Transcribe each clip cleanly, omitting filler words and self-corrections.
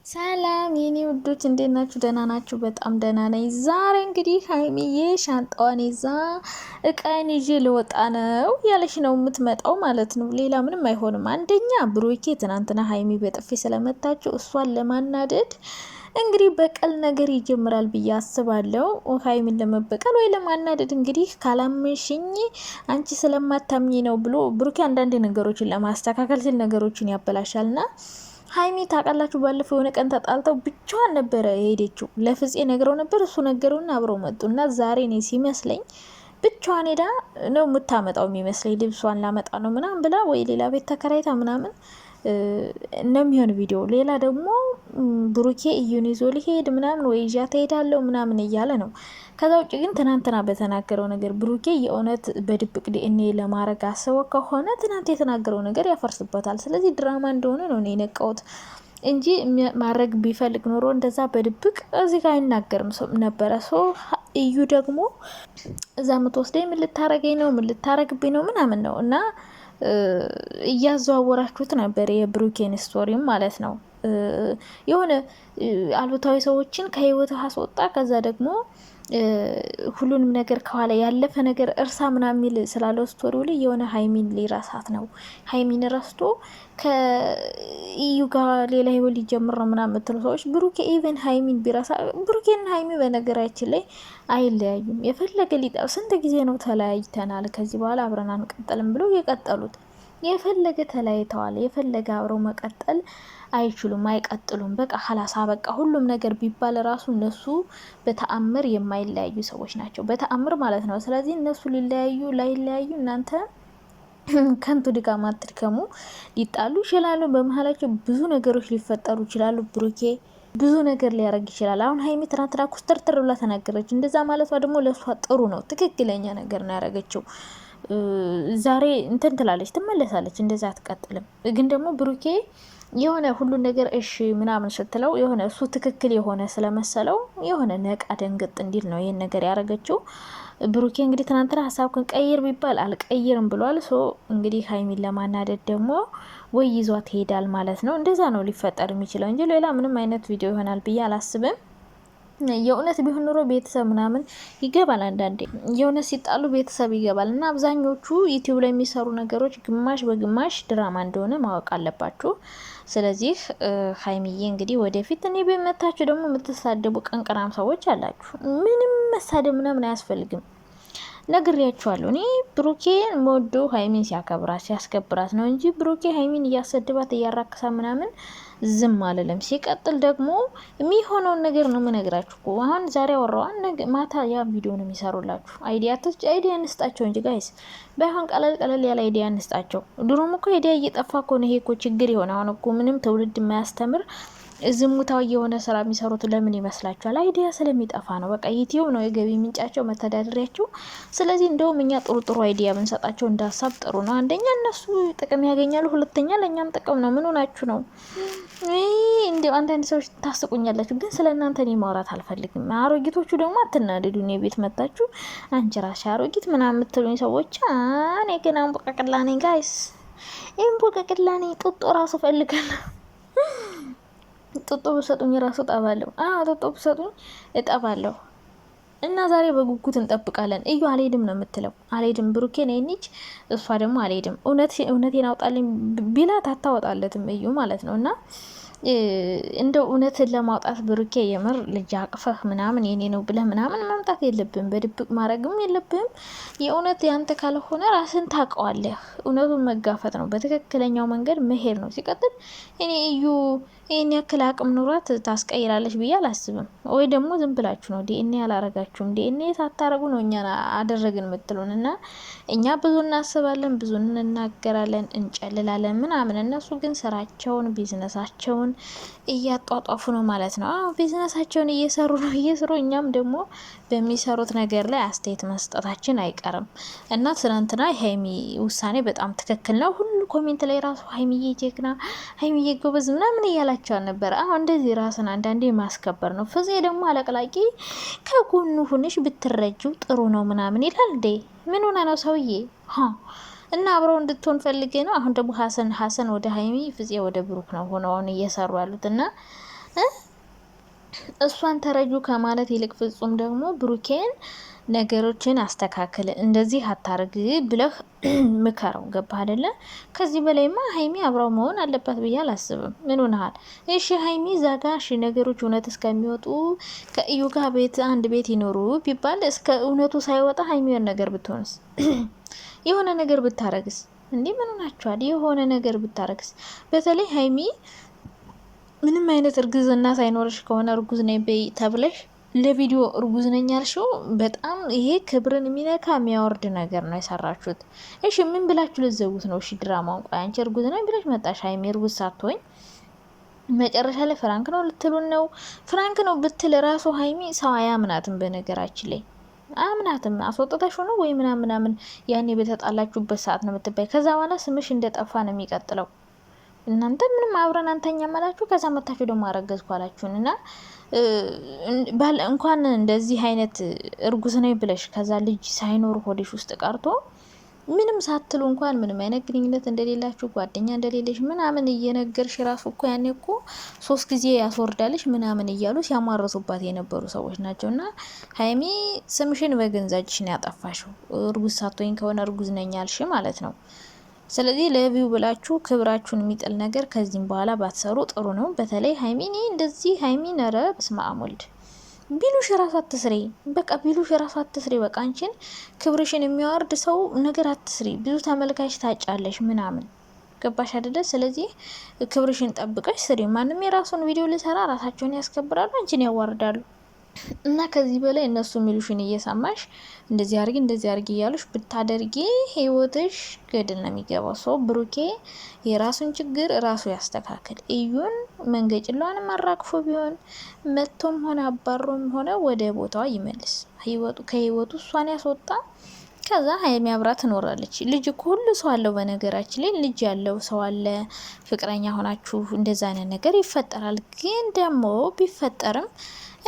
ሰላም የኔ ውዶች እንዴት ናችሁ? ደህና ናችሁ? በጣም ደህና ነኝ። ዛሬ እንግዲህ ሀይሚዬ ሻንጣዋን ይዛ እቃዬን ይዤ ልወጣ ነው ያለች ነው የምትመጣው ማለት ነው። ሌላ ምንም አይሆንም። አንደኛ ብሩኬ ትናንትና ሀይሚ በጥፊ ስለመታችው እሷን ለማናደድ እንግዲህ በቀል ነገር ይጀምራል ብዬ አስባለሁ። ሀይሚን ለመበቀል ወይ ለማናደድ እንግዲህ ካላመንሽኝ አንቺ ስለማታምኝ ነው ብሎ ብሩኬ አንዳንድ ነገሮችን ለማስተካከል ሲል ነገሮችን ያበላሻልና ሀይሚ ታውቃላችሁ፣ ባለፈው የሆነ ቀን ተጣልተው ብቻዋን ነበረ የሄደችው። ለፍፄ ነግረው ነበር፣ እሱ ነገሩና አብረው መጡና ዛሬ እኔ ሲመስለኝ ብቻዋን ሄዳ ነው የምታመጣው የሚመስለኝ። ልብሷን ላመጣ ነው ምናምን ብላ ወይ ሌላ ቤት ተከራይታ ምናምን ነው የሚሆን ቪዲዮ። ሌላ ደግሞ ብሩኬ እዩን ይዞ ሊሄድ ምናምን ወይ ይዣ ትሄዳለሁ ምናምን እያለ ነው። ከዛ ውጭ ግን ትናንትና በተናገረው ነገር ብሩኬ የእውነት በድብቅ ዲኤንኤ ለማድረግ አስበው ከሆነ ትናንት የተናገረው ነገር ያፈርስበታል። ስለዚህ ድራማ እንደሆነ ነው እኔ የነቃሁት እንጂ ማድረግ ቢፈልግ ኖሮ እንደዛ በድብቅ እዚህ ጋር አይናገርም ነበረ። እዩ ደግሞ እዛ ምትወስደኝ ምን ልታረገኝ ነው ምን ልታረግብኝ ነው ምናምን ነው እና እያዘዋወራችሁት ነበር የብሩኬን ስቶሪም ማለት ነው። የሆነ አሉታዊ ሰዎችን ከህይወት አስወጣ፣ ከዛ ደግሞ ሁሉንም ነገር ከኋላ ያለፈ ነገር እርሳ ምናምን የሚል ስላለው ስቶሪው ላይ የሆነ ሀይሚን ሊረሳት ነው። ሀይሚን ረስቶ ከኢዩ ጋር ሌላ ህይወት ሊጀምር ነው ምናምን የምትሉ ሰዎች ብሩኬ ኢቨን ሀይሚን ቢረሳ፣ ብሩኬና ሀይሚ በነገራችን ላይ አይለያዩም። የፈለገ ሊጠብ ስንት ጊዜ ነው ተለያይተናል ከዚህ በኋላ አብረን አንቀጥልም ብለው የቀጠሉት። የፈለገ ተለያይተዋል፣ የፈለገ አብረው መቀጠል አይችሉም፣ አይቀጥሉም። በቃ ሀላሳ በቃ ሁሉም ነገር ቢባል ራሱ እነሱ በተአምር የማይለያዩ ሰዎች ናቸው፣ በተአምር ማለት ነው። ስለዚህ እነሱ ሊለያዩ ላይለያዩ እናንተ ከንቱ ድጋም አትድከሙ። ሊጣሉ ይችላሉ፣ በመሀላቸው ብዙ ነገሮች ሊፈጠሩ ይችላሉ። ብሩኬ ብዙ ነገር ሊያደርግ ይችላል። አሁን ሀይሚ ትናንትና ኩስተርትር ብላ ተናገረች። እንደዛ ማለቷ ደግሞ ለእሷ ጥሩ ነው፣ ትክክለኛ ነገር ነው ያደረገችው። ዛሬ እንትን ትላለች ትመለሳለች፣ እንደዛ አትቀጥልም። ግን ደግሞ ብሩኬ የሆነ ሁሉን ነገር እሺ ምናምን ስትለው የሆነ እሱ ትክክል የሆነ ስለመሰለው የሆነ ነቃ ደንግጥ እንዲል ነው ይህን ነገር ያደረገችው። ብሩኬ እንግዲህ ትናንትና ሀሳብክን ቀይር ቢባል አልቀይርም ብሏል። እንግዲህ ሀይሚን ለማናደድ ደግሞ ወይ ይዟት ይሄዳል ማለት ነው። እንደዛ ነው ሊፈጠር የሚችለው እንጂ ሌላ ምንም አይነት ቪዲዮ ይሆናል ብዬ አላስብም። የእውነት ቢሆን ኑሮ ቤተሰብ ምናምን ይገባል። አንዳንዴ የእውነት ሲጣሉ ቤተሰብ ይገባል። እና አብዛኞቹ ዩቲዩብ ላይ የሚሰሩ ነገሮች ግማሽ በግማሽ ድራማ እንደሆነ ማወቅ አለባችሁ። ስለዚህ ሀይሚዬ እንግዲህ ወደፊት እኔ በመታችሁ ደግሞ የምትሳደቡ ቀንቀናም ሰዎች አላችሁ። ምንም መሳደብ ምናምን አያስፈልግም። ነግሬያችኋለሁ። እኔ ብሩኬን ሞዶ ሀይሚን ሲያከብራት ሲያስከብራት ነው እንጂ ብሩኬ ሀይሚን እያሰድባት እያራክሳ ምናምን ዝም አልልም። ሲቀጥል ደግሞ የሚሆነውን ነገር ነው የምነግራችሁ እኮ። አሁን ዛሬ አወራዋን ማታ ያ ቪዲዮ ነው የሚሰሩላችሁ። አይዲያ እንስጣቸው እንጂ ጋይስ፣ ባይሆን ቀለል ቀለል ያለ አይዲያ እንስጣቸው። ድሮም እኮ አይዲያ እየጠፋ እኮ ነው። ይሄ እኮ ችግር የሆነ አሁን እኮ ምንም ትውልድ የማያስተምር ዝሙታዊ የሆነ ስራ የሚሰሩት ለምን ይመስላችኋል? አይዲያ ስለሚጠፋ ነው። በቃ ዩቲዩብ ነው የገቢ ምንጫቸው መተዳደሪያቸው። ስለዚህ እንደውም እኛ ጥሩ ጥሩ አይዲያ ብንሰጣቸው እንደ ሀሳብ ጥሩ ነው። አንደኛ እነሱ ጥቅም ያገኛሉ፣ ሁለተኛ ለእኛም ጥቅም ነው። ምን ሆናችሁ ነው? እንዲ አንዳንድ ሰዎች ታስቁኛላችሁ፣ ግን ስለ እናንተ እኔ ማውራት አልፈልግም። አሮጊቶቹ ደግሞ አትናደዱ። እኔ ቤት መጣችሁ አንቺ ራስሽ አሮጊት ምናምን የምትሉኝ ሰዎች እኔ ግን አንቦቀቅላ ነኝ ጋይስ፣ አንቦቀቅላ ነኝ። ጡጦ ራሱ ፈልጋለሁ። ጡጦ ብሰጡኝ ራሱ እጠባለሁ። ጡጦ ብሰጡኝ እጠባለሁ። እና ዛሬ በጉጉት እንጠብቃለን። እዩ አልሄድም ነው የምትለው። አልሄድም ብሩኬ ነይኒች፣ እሷ ደግሞ አልሄድም። እውነቴን አውጣልኝ ቢላት አታወጣለትም እዩ ማለት ነው። እና እንደው እውነትን ለማውጣት ብሩኬ የምር ልጅ አቅፈህ ምናምን የኔ ነው ብለህ ምናምን መምጣት የለብህም። በድብቅ ማድረግም የለብህም። የእውነት ያንተ ካልሆነ ራስን ታውቀዋለህ። እውነቱን መጋፈጥ ነው፣ በትክክለኛው መንገድ መሄድ ነው። ሲቀጥል እኔ እዩ ይህን ያክል አቅም ኑሯት ታስቀይራለች ብዬ አላስብም። ወይ ደግሞ ዝም ብላችሁ ነው ዲኤንኤ ያላረጋችሁም። ዲኤንኤ ሳታረጉ ነው እኛ አደረግን የምትሉን። እና እኛ ብዙ እናስባለን፣ ብዙ እንናገራለን፣ እንጨልላለን ምናምን። እነሱ ግን ስራቸውን ቢዝነሳቸውን እያጧጧፉ ነው ማለት ነው። ቢዝነሳቸውን እየሰሩ ነው እየሰሩ። እኛም ደግሞ በሚሰሩት ነገር ላይ አስተያየት መስጠታችን አይቀርም። እና ትናንትና ሀይሚ ውሳኔ በጣም ትክክል ነው። ሁሉ ኮሜንት ላይ ራሱ ሀይሚዬ ጀግና፣ ሀይሚዬ ጎበዝ ምናምን እያላቸዋል ነበር። እንደዚህ ራስን አንዳንዴ ማስከበር ነው። ፍፄ ደግሞ አለቅላቂ ከጎኑ ሁንሽ ብትረጁ ጥሩ ነው ምናምን ይላል። እንዴ ምን ሆነ ነው ሰውዬ? እና አብረው እንድትሆን ፈልጌ ነው። አሁን ደግሞ ሀሰን ወደ ሀይሚ፣ ፍፄ ወደ ብሩክ ነው ሆነውን እየሰሩ ያሉት። እና እሷን ተረጁ ከማለት ይልቅ ፍጹም ደግሞ ብሩኬን ነገሮችን አስተካክል፣ እንደዚህ አታርግ ብለህ ምከረው። ገባህ አይደለ? ከዚህ በላይማ ሀይሚ አብራው መሆን አለባት ብዬ አላስብም። ምን ሆነሃል? እሺ ሀይሚ ዛጋ ነገሮች እውነት እስከሚወጡ ከእዩ ጋር አንድ ቤት ይኖሩ ቢባል እስከ እውነቱ ሳይወጣ ሀይሚ የሆነ ነገር ብትሆንስ? የሆነ ነገር ብታረግስ? እንዲህ ምን ሆናችኋል? የሆነ ነገር ብታረግስ? በተለይ ሀይሚ ምንም አይነት እርግዝና ሳይኖርሽ ከሆነ እርጉዝ ነኝ በይ ተብለሽ ለቪዲዮ እርጉዝ ነኝ ያልሽው በጣም ይሄ ክብርን የሚነካ የሚያወርድ ነገር ነው የሰራችሁት። እሺ ምን ብላችሁ ልዘጉት ነው? እሺ ድራማውን ቆይ አንቺ እርጉዝ ነኝ ብለሽ መጣሽ። ሀይሚ እርጉዝ ሳትሆኝ መጨረሻ ላይ ፍራንክ ነው ልትሉን ነው? ፍራንክ ነው ብትል ራሱ ሀይሚ ሰው አያምናትም። በነገራችን ላይ አምናትም አስወጥተሽ ነው ወይ ምናምን ያኔ በተጣላችሁበት ሰዓት ነው የምትባይ። ከዛ በኋላ ስምሽ እንደጠፋ ነው የሚቀጥለው። እናንተ ምንም አብረን አንተኛ ማላችሁ ከዛ መታችሁ ደግሞ አረገዝኩ አላችሁን እና እንኳን እንደዚህ አይነት እርጉዝ ነኝ ብለሽ ከዛ ልጅ ሳይኖር ሆድሽ ውስጥ ቀርቶ ምንም ሳትሉ እንኳን ምንም አይነት ግንኙነት እንደሌላችሁ ጓደኛ እንደሌለሽ ምናምን እየነገርሽ ራሱ እኮ ያኔ እኮ 3 ጊዜ ያስወርዳልሽ ምናምን እያሉ ሲያማረሱባት የነበሩ ሰዎች ናቸው። እና ሀይሚ ስምሽን በገንዛጅሽ ነው ያጠፋሽው። እርጉዝ ሳትሆኝ ከሆነ እርጉዝ ነኝ ያልሽ ማለት ነው። ስለዚህ ለቪው ብላችሁ ክብራችሁን የሚጥል ነገር ከዚህም በኋላ ባትሰሩ ጥሩ ነው። በተለይ ሀይሚን እንደዚህ ሀይሚን ኧረ በስመ አብ ወልድ ቢሉሽ ራሱ አትስሪ። በቃ ቢሉሽ ራሱ አትስሪ። በቃ አንቺን ክብርሽን የሚያወርድ ሰው ነገር አትስሪ። ብዙ ተመልካች ታጫለሽ ምናምን ገባሽ አይደለ? ስለዚህ ክብርሽን ጠብቀሽ ስሪ። ማንም የራሱን ቪዲዮ ሊሰራ ራሳቸውን ያስከብራሉ፣ አንቺን ያዋርዳሉ። እና ከዚህ በላይ እነሱ የሚሉሽን እየሰማሽ እንደዚህ አርጊ እያሉሽ ብታደርጊ ህይወትሽ ገድል ነው የሚገባው። ሰው ብሩኬ የራሱን ችግር ራሱ ያስተካክል። እዩን መንገጭሏንም አራግፎ ቢሆን መቶም ሆነ አባሮም ሆነ ወደ ቦታዋ ይመልስ። ከህይወቱ እሷን ያስወጣ። ከዛ ሀይሚ አብራ ትኖራለች። ልጅ እኮ ሁሉ ሰው አለው። በነገራችን ላይ ልጅ ያለው ሰው አለ። ፍቅረኛ ሆናችሁ እንደዛ አይነት ነገር ይፈጠራል። ግን ደግሞ ቢፈጠርም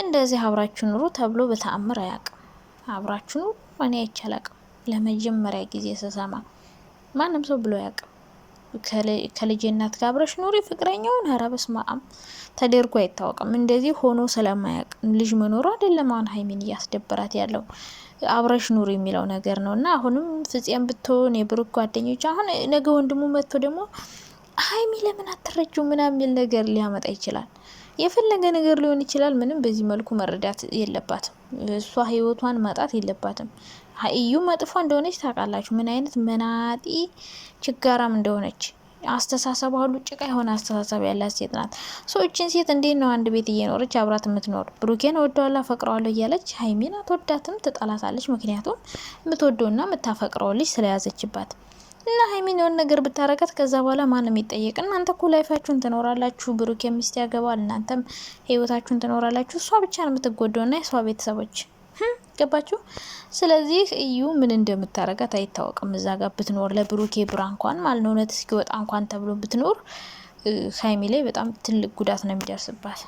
እንደዚህ አብራችሁ ኑሩ ተብሎ በተአምር አያውቅም። አብራችሁ ኑሩ እኔ አይቻላቅም። ለመጀመሪያ ጊዜ ስሰማ ማንም ሰው ብሎ አያውቅም። ከልጅ እናት ጋር አብረሽ ኑሪ ፍቅረኛውን ኧረ በስመ አብ ተደርጎ አይታወቅም። እንደዚህ ሆኖ ስለማያውቅ ልጅ መኖሩ አይደለም አሁን ሀይሚን እያስደበራት ያለው አብረሽ ኑሪ የሚለው ነገር ነው። እና አሁንም ፍፄም ብትሆን የብሩክ ጓደኞች አሁን ነገ ወንድሙ መጥቶ ደግሞ ሀይሚ ለምን አትረጁ ምናምን የሚል ነገር ሊያመጣ ይችላል። የፈለገ ነገር ሊሆን ይችላል። ምንም በዚህ መልኩ መረዳት የለባትም። እሷ ህይወቷን ማጣት የለባትም። እዩ መጥፎ እንደሆነች ታውቃላችሁ። ምን አይነት መናጢ ችጋራም እንደሆነች አስተሳሰቧ ሁሉ ጭቃ የሆነ አስተሳሰብ ያላት ሴት ናት። ሰዎችን ሴት እንዴት ነው አንድ ቤት እየኖረች አብራት የምትኖር? ብሩኬን ወደዋላ ፈቅረዋለሁ እያለች ሀይሚን አትወዳትም፣ ትጠላታለች። ምክንያቱም የምትወደውና የምታፈቅረው ልጅ ስለያዘችባት እና ሀይሚን የሆነ ነገር ብታረጋት ከዛ በኋላ ማንም ይጠየቅ? እናንተ እኮ ላይፋችሁን ትኖራላችሁ። ብሩክ ሚስት ያገባል፣ እናንተም ህይወታችሁን ትኖራላችሁ። እሷ ብቻ ነው የምትጎደውና የሷ ቤተሰቦች ገባችሁ? ስለዚህ እዩ ምን እንደምታረጋት አይታወቅም። እዛ ጋር ብትኖር ለብሩኬ ብራ እንኳን ማለት ነው እውነት እስኪወጣ እንኳን ተብሎ ብትኖር ሀይሚ ላይ በጣም ትልቅ ጉዳት ነው የሚደርስባት።